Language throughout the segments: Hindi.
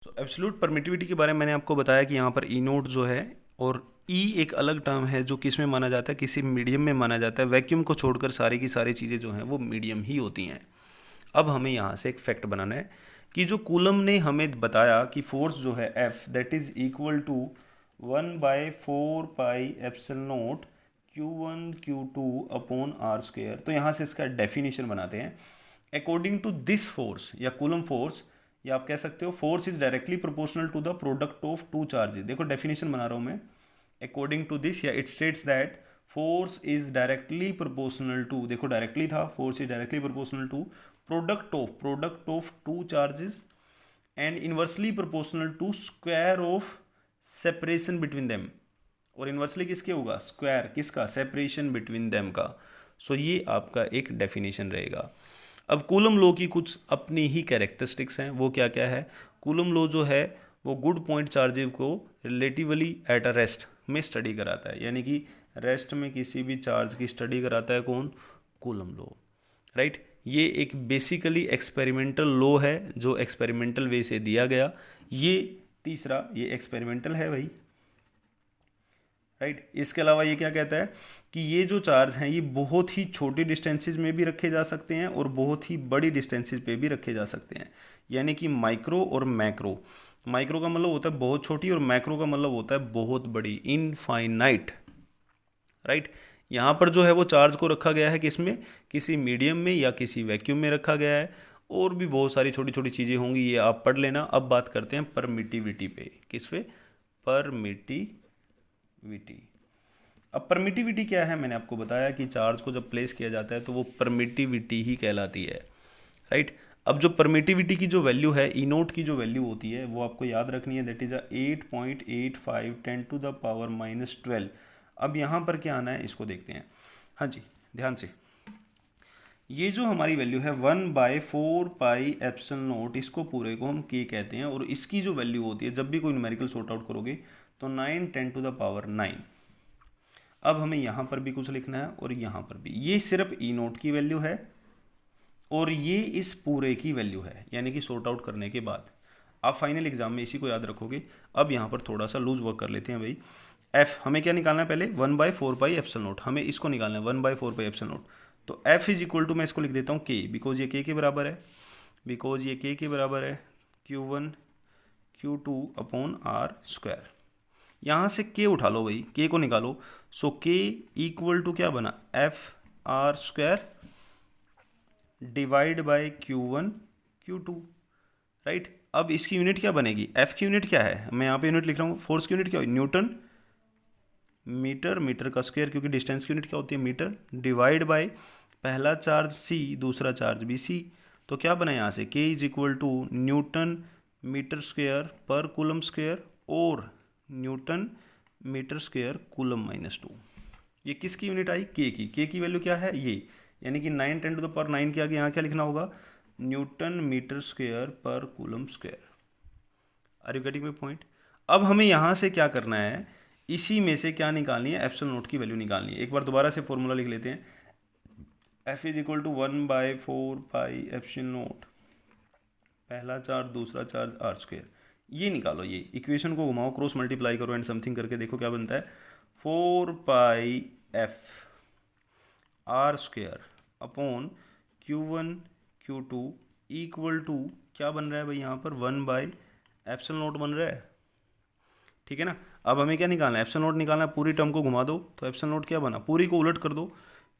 तो एब्सोल्यूट परमिटिविटी के बारे में मैंने आपको बताया कि यहाँ पर ई नोट जो है और ई एक अलग टर्म है जो किस में माना जाता है, किसी मीडियम में माना जाता है। वैक्यूम को छोड़कर सारी की सारी चीज़ें जो हैं वो मीडियम ही होती हैं। अब हमें यहाँ से एक फैक्ट बनाना है कि जो कूलम ने हमें बताया कि फोर्स जो है F that is equal to 1/4 pi epsilon naught Q1 Q2 upon R square. तो यहाँ से इसका डेफिनेशन बनाते हैं। अकॉर्डिंग टू दिस फोर्स या कूलम फोर्स, या आप कह सकते हो force is directly proportional to the product of two charges. देखो डेफिनेशन बना रहा हूँ मैं। अकॉर्डिंग टू दिस, या it states that force is directly proportional to, देखो डायरेक्टली था, force is directly proportional to product of two charges and inversely proportional to square of separation between them. और इनवर्सली किसके होगा? स्क्वायर किसका? सेपरेशन बिटवीन देम का। सो ये आपका एक डेफिनेशन रहेगा। अब कूलम लॉ की कुछ अपनी ही कैरेक्टरिस्टिक्स हैं। वो क्या क्या है? कूलम लॉ जो है वो गुड पॉइंट चार्जेस को रिलेटिवली एट अ रेस्ट में स्टडी कराता है, यानी कि रेस्ट में किसी भी चार्ज की स्टडी कराता है कौन? Coulomb law, right. ये एक बेसिकली एक्सपेरिमेंटल लॉ है जो एक्सपेरिमेंटल वे से दिया गया। ये तीसरा, ये एक्सपेरिमेंटल है भाई, राइट। इसके अलावा ये क्या कहता है कि ये जो चार्ज हैं ये बहुत ही छोटी डिस्टेंसेज में भी रखे जा सकते हैं और बहुत ही बड़ी डिस्टेंसेज पे भी रखे जा सकते हैं, यानी कि माइक्रो और मैक्रो। माइक्रो का मतलब होता है बहुत छोटी और मैक्रो का मतलब होता है बहुत बड़ी, इनफाइनाइट, राइट। यहाँ पर जो है वो चार्ज को रखा गया है किसमें? किसी मीडियम में या किसी वैक्यूम में रखा गया है। और भी बहुत सारी छोटी छोटी चीज़ें होंगी, ये आप पढ़ लेना। अब बात करते हैं परमिटिविटी पे। किस पे? परमिटिविटी। अब परमिटिविटी क्या है? मैंने आपको बताया कि चार्ज को जब प्लेस किया जाता है तो वो परमिटिविटी ही कहलाती है, राइट। अब जो परमिटिविटी की जो वैल्यू है, ई नोट की जो वैल्यू होती है वो आपको याद रखनी है, दैट इज 8.85 10⁻12। अब यहाँ पर क्या आना है इसको देखते हैं। हाँ जी, ध्यान से। ये जो हमारी वैल्यू है 1/4 पाई एप्सिलॉन नॉट, इसको पूरे को हम के कहते हैं। और इसकी जो वैल्यू होती है जब भी कोई न्यूमेरिकल सॉर्ट आउट करोगे तो 9 10⁻9। अब हमें यहाँ पर भी कुछ लिखना है और यहाँ पर भी। ये सिर्फ ई नोट की वैल्यू है और ये इस पूरे की वैल्यू है, यानी कि सॉर्ट आउट करने के बाद आप फाइनल एग्जाम में इसी को याद रखोगे। अब यहाँ पर थोड़ा सा लूज वर्क कर लेते हैं भाई। एफ हमें क्या निकालना है? पहले 1/4 पाई एप्सिलॉन नॉट, हमें इसको निकालना है 1/4 पाई एप्सिलॉन नॉट। तो एफ इज इक्वल टू, मैं इसको लिख देता हूँ के, बिकॉज ये के बराबर है, बिकॉज ये के बराबर है Q1 Q2 upon are square. यहाँ से के उठा लो भाई, के को निकालो। सो के इक्वल टू क्या बना? F R square divide by Q1 Q2, right. अब इसकी यूनिट क्या बनेगी? एफ की यूनिट क्या है? मैं यहाँ पे यूनिट लिख रहा हूँ। फोर्स की यूनिट क्या हुई? न्यूटन मीटर, मीटर का स्क्वायर, क्योंकि डिस्टेंस की यूनिट क्या होती है? मीटर, डिवाइड बाय पहला चार्ज सी, दूसरा चार्ज भी सी। तो क्या बना यहाँ से? K is equal to newton meter square पर कूलम स्क्वायर और न्यूटन मीटर स्क्वायर कूलम -2। ये किसकी यूनिट आई? के की। के की वैल्यू क्या है? ये, यानी कि 9 10⁻9 के आगे यहाँ क्या लिखना होगा? न्यूटन मीटर स्क्वायर पर coulomb square. Are you getting my point? अब हमें यहाँ से क्या करना है? इसी में से क्या निकालनी है? एप्सिलॉन नॉट की वैल्यू निकालनी है। एक बार दोबारा से फॉर्मूला लिख लेते हैं। F is equal to 1/4 pi epsilon naught, पहला चार्ज दूसरा चार्ज आर स्क्वायर। ये निकालो, ये इक्वेशन को घुमाओ, क्रॉस मल्टीप्लाई करो एंड समथिंग करके देखो क्या बनता है। 4 pi F R square upon Q1 Q2 equal to क्या बन रहा है भाई? यहाँ पर 1/एप्सिलॉन नॉट बन रहा है, ठीक है ना। अब हमें क्या निकालना है? एप्सिलॉन नॉट निकालना है। पूरी टर्म को घुमा दो तो एप्सिलॉन नॉट क्या बना? पूरी को उलट कर दो,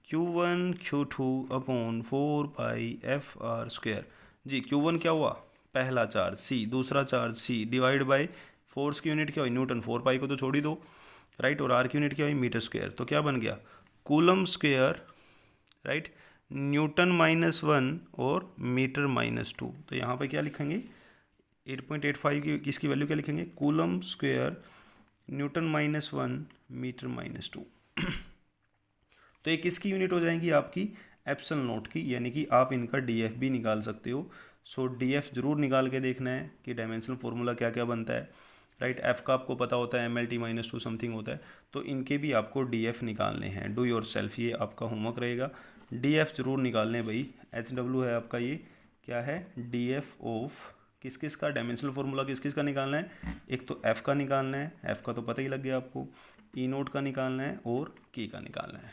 Q1 Q2 upon 4 pi F R square. जी, Q1 क्या हुआ? पहला चार्ज सी, दूसरा charge C, divide by force की यूनिट क्या हुई? न्यूटन, 4 पाई को तो छोड़ ही दो, राइट। और आर की यूनिट क्या हुई? Meter square. तो क्या बन गया? कूलम स्क्वायर, राइट, न्यूटन -1 और मीटर -2। तो यहाँ पे क्या लिखेंगे? 8.85 की इसकी वैल्यू क्या लिखेंगे? Coulomb square newton -1 meter -2। तो ये किसकी यूनिट हो जाएंगी? आपकी एप्सिलॉन नॉट की, यानी कि आप इनका डीएफ भी निकाल सकते हो। सो डीएफ जरूर निकाल के देखना है कि डायमेंशनल फार्मूला क्या क्या बनता है, राइट। एफ का आपको पता होता है MLT -2 समथिंग होता है, तो इनके भी आपको डीएफ निकालने हैं। डू योर सेल्फ, ये आपका होमवर्क रहेगा। डीएफ जरूर निकालने भाई। HW है आपका, ये क्या है? डीएफ ऑफ किस किस का डायमेंशनल फार्मूला किस किस का निकालना है, एक तो एफ का निकालना है, एफ का तो पता ही लग गया आपको, ई नोट का निकालना है और के का निकालना है।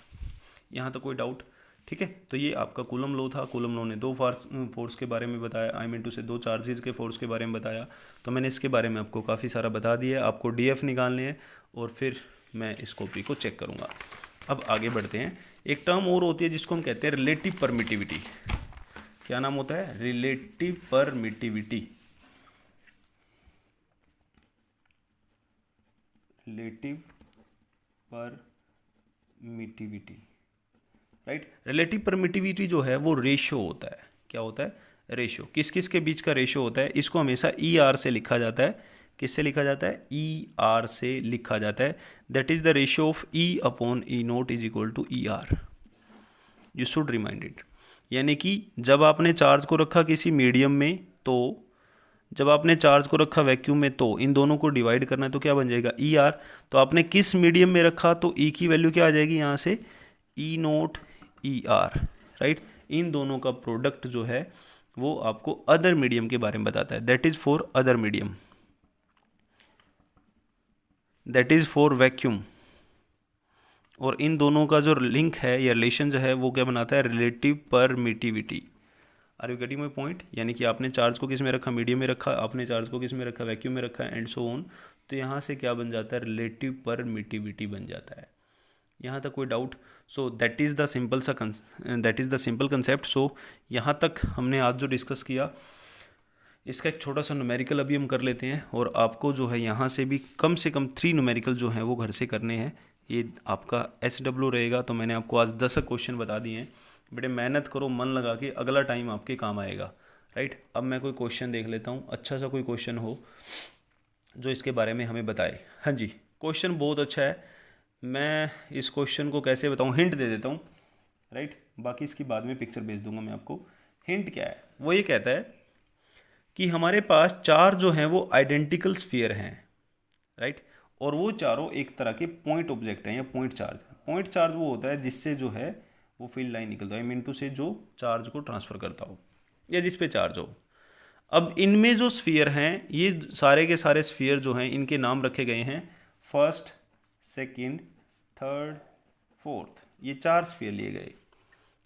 यहाँ तो कोई डाउट? ठीक है, तो ये आपका कूलम लॉ था। कूलम लॉ ने दो फोर्स के बारे में बताया, आई मीन टू से दो चार्जेस के फोर्स के बारे में बताया। तो मैंने इसके बारे में आपको काफ़ी सारा बता दिया। आपको डीएफ निकालने हैं और फिर मैं इस कॉपी को चेक करूँगा। अब आगे बढ़ते हैं। एक टर्म और होती है जिसको हम कहते हैं रिलेटिव परमिटिविटी। क्या नाम होता है? Relative permittivity. Relative permittivity, right. Relative permittivity जो है वो रेशो होता है। क्या होता है? रेशो। किस किस के बीच का रेशो होता है? इसको हमेशा ई आर से लिखा जाता है। किससे लिखा जाता है? ई आर से लिखा जाता है। That is the ratio of E upon E naught is equal to E R. You should remind it. यानी कि जब आपने चार्ज को रखा किसी मीडियम में, तो जब आपने चार्ज को रखा वैक्यूम में, तो इन दोनों को डिवाइड करना है तो क्या बन जाएगा? E R. तो आपने किस मीडियम में रखा तो ई की वैल्यू क्या आ जाएगी यहाँ से? ई नोट ई आर, राइट। इन दोनों का प्रोडक्ट जो है वो आपको अदर मीडियम के बारे में बताता है। That is for other medium, that is for vacuum. और इन दोनों का जो लिंक है या रिलेशन जो है वो क्या बनाता है? Relative permittivity. Are you getting my point? यानी कि आपने चार्ज को किस में रखा? मीडियम में रखा। आपने चार्ज को किस में रखा? वैक्यूम में रखा, एंड सो ऑन। तो यहाँ से क्या बन जाता है? रिलेटिव परमिटिविटी बन जाता है। यहाँ तक कोई doubt? So that is the simple concept. So यहाँ तक हमने आज जो डिस्कस किया, इसका एक छोटा सा न्यूमेरिकल अभी हम कर लेते हैं। और आपको जो है यहाँ से भी कम से कम 3 न्यूमेरिकल जो हैं वो घर से करने हैं। ये आपका SW रहेगा। तो मैंने आपको आज 10 क्वेश्चन बता दिए हैं। बेटे मेहनत करो, मन लगा के, अगला टाइम आपके काम आएगा, राइट। अब मैं कोई क्वेश्चन देख लेता हूँ, अच्छा सा कोई क्वेश्चन हो जो इसके बारे में हमें बताए। हाँ जी, क्वेश्चन बहुत अच्छा है। मैं इस क्वेश्चन को कैसे बताऊँ? हिंट दे देता हूँ, राइट। बाकी इसकी बाद में पिक्चर भेज दूंगा मैं आपको। हिंट क्या है? वो ये कहता है कि हमारे पास चार जो हैं वो आइडेंटिकल स्फीयर हैं, राइट। और वो चारों एक तरह के पॉइंट ऑब्जेक्ट हैं या पॉइंट चार्ज। पॉइंट चार्ज वो होता है जिससे जो है वो फील्ड लाइन निकलता है, आई मीन टू से जो चार्ज को ट्रांसफ़र करता हो या जिस पे चार्ज हो। अब इनमें जो स्फीयर हैं, ये सारे के सारे स्फीयर जो हैं इनके नाम रखे गए हैं फर्स्ट, सेकंड, थर्ड, फोर्थ। ये 4 स्फीयर लिए गए,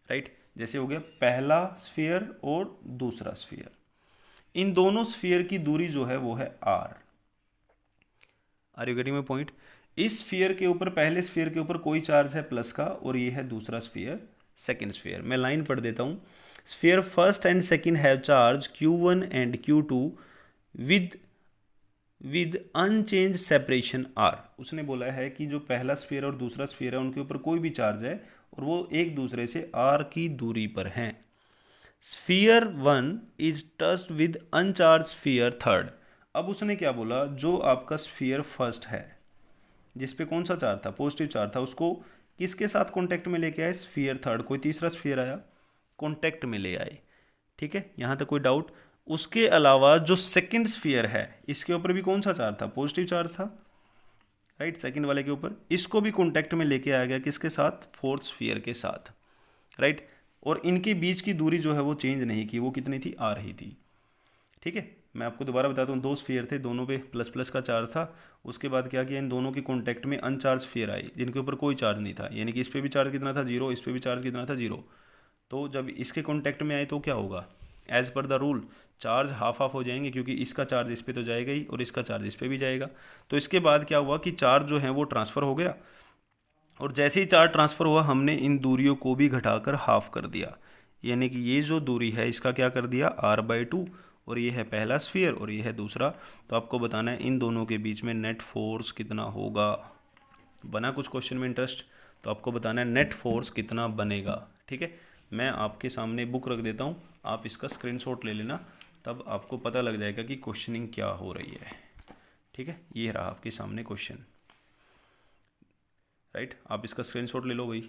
राइट। जैसे हो गया पहला स्फीयर और दूसरा स्फीयर। इन दोनों स्फीयर की दूरी जो है वो है are you getting my point? इस स्फीयर के ऊपर, पहले स्फीयर के ऊपर कोई चार्ज है प्लस का, और ये है दूसरा स्फीयर, सेकंड स्फीयर। मैं लाइन पढ़ देता हूँ। Sphere first and second have charge Q1 and Q2 with unchanged separation R। उसने बोला है कि जो पहला स्फीयर और दूसरा स्फीयर है उनके ऊपर कोई भी चार्ज है और वो एक दूसरे से R की दूरी पर हैं। Sphere 1 is touched with अनचार्ज sphere third. अब उसने क्या बोला? जो आपका स्फीयर फर्स्ट है जिस पे कौन सा चार्ज था? पॉजिटिव चार्ज था, उसको किसके साथ कॉन्टैक्ट में लेके आए? Sphere third. कोई तीसरा स्फीयर आया, कॉन्टैक्ट में ले आए, ठीक है। यहाँ तक कोई डाउट? उसके अलावा जो सेकंड स्फीयर है इसके ऊपर भी कौन सा चार्ज था? पॉजिटिव चार्ज था, राइट। सेकंड वाले के ऊपर इसको भी कॉन्टैक्ट में लेके आया गया, किसके साथ? फोर्थ स्फीयर के साथ, राइट। और इनके बीच की दूरी जो है वो चेंज नहीं की, वो कितनी थी? आ रही थी, ठीक है। मैं आपको दोबारा बताता हूँ, 2 स्फीयर थे, दोनों पे प्लस प्लस का चार्ज था। उसके बाद क्या किया? इन दोनों के कॉन्टैक्ट में अनचार्ज स्फीयर आई जिनके ऊपर कोई चार्ज नहीं था, यानी कि इस पर भी चार्ज कितना था? 0, इस पर भी चार्ज कितना था? 0। तो जब इसके कॉन्टैक्ट में आए तो क्या होगा? As per the rule charge half half हो जाएंगे, क्योंकि इसका चार्ज इस पर तो जाएगा ही और इसका चार्ज इस पर भी जाएगा। तो इसके बाद क्या हुआ कि चार्ज जो है वो ट्रांसफ़र हो गया, और जैसे ही चार्ज ट्रांसफ़र हुआ हमने इन दूरियों को भी घटाकर हाफ कर दिया, यानी कि ये जो दूरी है इसका क्या कर दिया? R/2। और ये है पहला स्फीयर और ये है दूसरा। तो आपको बताना है इन दोनों के बीच में नेट फोर्स कितना होगा। बना कुछ क्वेश्चन में इंटरेस्ट? तो आपको बताना है नेट फोर्स कितना बनेगा, ठीक है। मैं आपके सामने बुक रख देता हूँ, आप इसका स्क्रीनशॉट ले लेना, तब आपको पता लग जाएगा कि क्वेश्चनिंग क्या हो रही है, ठीक है। ये रहा आपके सामने क्वेश्चन, राइट। आप इसका स्क्रीनशॉट ले लो भाई,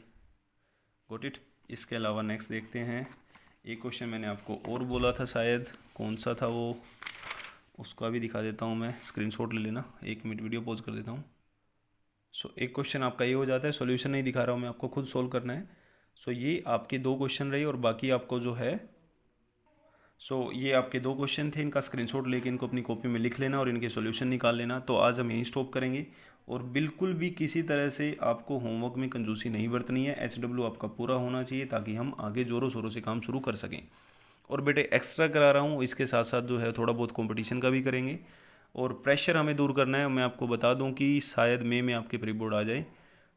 गॉट इट। इसके अलावा नेक्स्ट देखते हैं। एक क्वेश्चन मैंने आपको और बोला था, शायद कौन सा था वो, उसका भी दिखा देता हूँ मैं। स्क्रीनशॉट ले लेना, 1 मिनट वीडियो पॉज कर देता हूँ। एक क्वेश्चन आपका ये हो जाता है, सॉल्यूशन नहीं दिखा रहा हूँ मैं, आपको खुद सोल्व करना है। ये आपके 2 क्वेश्चन रहे और बाकी आपको जो है ये आपके 2 क्वेश्चन थे, इनका स्क्रीनशॉट लेके इनको अपनी कॉपी में लिख लेना और इनके सॉल्यूशन निकाल लेना। तो आज हम यहीं स्टॉप करेंगे और बिल्कुल भी किसी तरह से आपको होमवर्क में कंजूसी नहीं बरतनी है। HW आपका पूरा होना चाहिए ताकि हम आगे ज़ोरों शोरों से काम शुरू कर सकें। और बेटे एक्स्ट्रा करा रहा हूँ, इसके साथ साथ जो है थोड़ा बहुत कंपटीशन का भी करेंगे और प्रेशर हमें दूर करना है। मैं आपको बता दूँ कि शायद मई में आपके प्री बोर्ड आ जाए,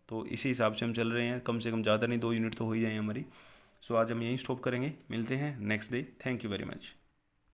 तो इसी हिसाब से हम चल रहे हैं। कम से कम ज़्यादा नहीं, 2 यूनिट तो हो ही जाए हमारी। आज हम यहीं स्टॉप करेंगे, मिलते हैं next day. Thank you very much.